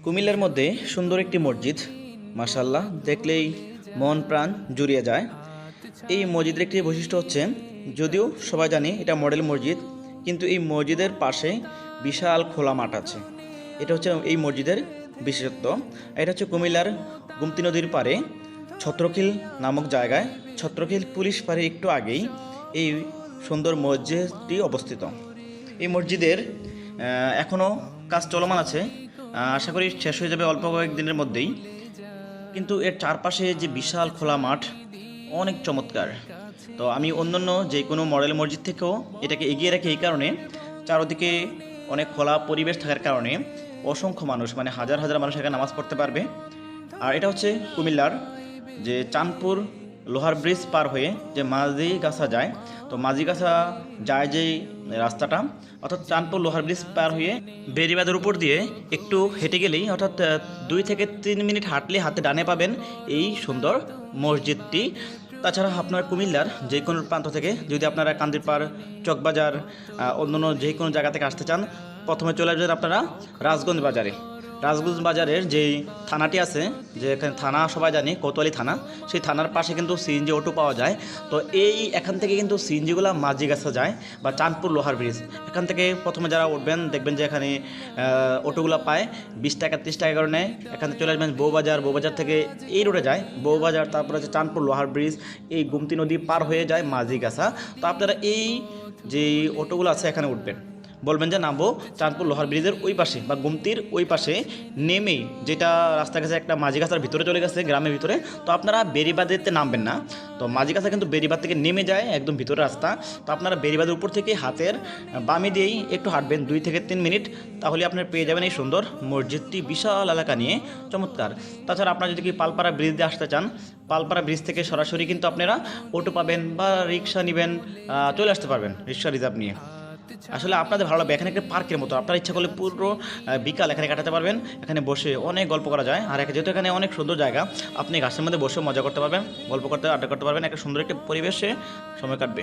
কুমিল্লার মধ্যে সুন্দর একটি মসজিদ, মাশাআল্লাহ, দেখলেই মন প্রাণ জুড়িয়ে যায়। এই মসজিদের একটি বৈশিষ্ট্য হচ্ছে, যদিও সবাই জানে এটা মডেল মসজিদ, কিন্তু এই মসজিদের পাশে বিশাল খোলা মাঠ আছে। এটা হচ্ছে এই মসজিদের বিশেষত্ব। এটা হচ্ছে কুমিল্লার গুমতি নদীর পাড়ে ছত্রখিল নামক জায়গায়, ছত্রখিল পুলিশ পাড়ে একটু আগেই এই সুন্দর মসজিদটি অবস্থিত। এই মসজিদের এখনও কাজ চলমান আছে, আশা করি শেষ হয়ে যাবে অল্প কয়েকদিনের মধ্যেই। কিন্তু এর চারপাশে যে বিশাল খোলা মাঠ অনেক চমৎকার। তো আমি অন্যান্য যে কোনো মডেল মসজিদ থেকেও এটাকে এগিয়ে রাখি এই কারণে, চারদিকে অনেক খোলা পরিবেশ থাকার কারণে অসংখ্য মানুষ, মানে হাজার হাজার মানুষ এখানে নামাজ পড়তে পারবে। আর এটা হচ্ছে কুমিল্লার যে চাঁদপুর লোহার ব্রিজ পার হয়ে যে মাঝিগাছা যায়, তো মাঝিগাছা যায় যেই রাস্তাটা, অর্থাৎ চাঁদপুর লোহার ব্রিজ পার হয়ে বেড়িবাঁধের উপর দিয়ে একটু হেঁটে গেলেই, অর্থাৎ 2 থেকে 3 মিনিট হাঁটলে হাতে ডানে পাবেন এই সুন্দর মসজিদটি। তাছাড়া আপনার কুমিল্লার যে কোনো প্রান্ত থেকে যদি আপনারা কান্দিরপাড়, চকবাজার, অন্যান্য যে কোনো জায়গা থেকে আসতে চান, প্রথমে চলে আসবেন আপনারা রাজগঞ্জ বাজারে। রাজগঞ্জ বাজারের যেই থানাটি আছে, যে এখানে থানা সবাই জানি কোতোয়ালি থানা, সেই থানার পাশে কিন্তু সিএনজি অটো পাওয়া যায়। তো এখান থেকে কিন্তু সিএনজিগুলো মাঝিগাছা যায় বা চাঁদপুর লোহার ব্রিজ, এখান থেকে প্রথমে যারা উঠবেন দেখবেন যে এখানে অটোগুলো পায় 20 টাকা 30 টাকা করে নেয়। এখান থেকে চলে আসবেন বউবাজার, বউবাজার থেকে এই রোডে যায় বউবাজার, তারপর হচ্ছে চাঁদপুর লোহার ব্রিজ, এই গুমতি নদী পার হয়ে যায় মাঝিগাছা। তো আপনারা এই যে অটোগুলো আছে এখানে উঠবেন, বলবেন যে নামবো চাঁদপুর লোহার ব্রিজের ওই পাশে বা গুমতির ওই পাশে, নেমেই যেটা রাস্তা গেছে একটা মাঝিগাছার ভিতরে চলে গেছে গ্রামের ভিতরে। তো আপনারা বেড়িবাঁধেতে নামবেন না, তো মাঝিগাছা কিন্তু বেড়িবাঁধ থেকে নেমে যায় একদম ভিতরে রাস্তা। তো আপনারা বেড়িবাঁধের উপর থেকে হাতের বামে দিয়েই একটু হাঁটবেন 2 থেকে 3 মিনিট, তাহলে আপনারা পেয়ে যাবেন এই সুন্দর মসজিদটি, বিশাল এলাকা নিয়ে চমৎকার। তাছাড়া আপনারা যদি কি পালপাড়া ব্রিজ দিয়ে আসতে চান, পালপাড়া ব্রিজ থেকে সরাসরি কিন্তু আপনারা অটো পাবেন বা রিক্সা নেবেন, চলে আসতে পারবেন রিক্সা রিজার্ভ নিয়ে। আসলে আপনাদের ভালো লাগবে, এখানে একটা পার্কের মতো, আপনারা ইচ্ছা করলে পুরো বিকাল এখানে কাটাতে পারবেন। এখানে বসে অনেক গল্প করা যায়, আর যেহেতু এখানে অনেক সুন্দর জায়গা, আপনি গাছের মধ্যে বসে মজা করতে পারবেন, গল্প করতে, আড্ডা করতে পারবেন, একটা সুন্দর একটা পরিবেশে সময় কাটবে।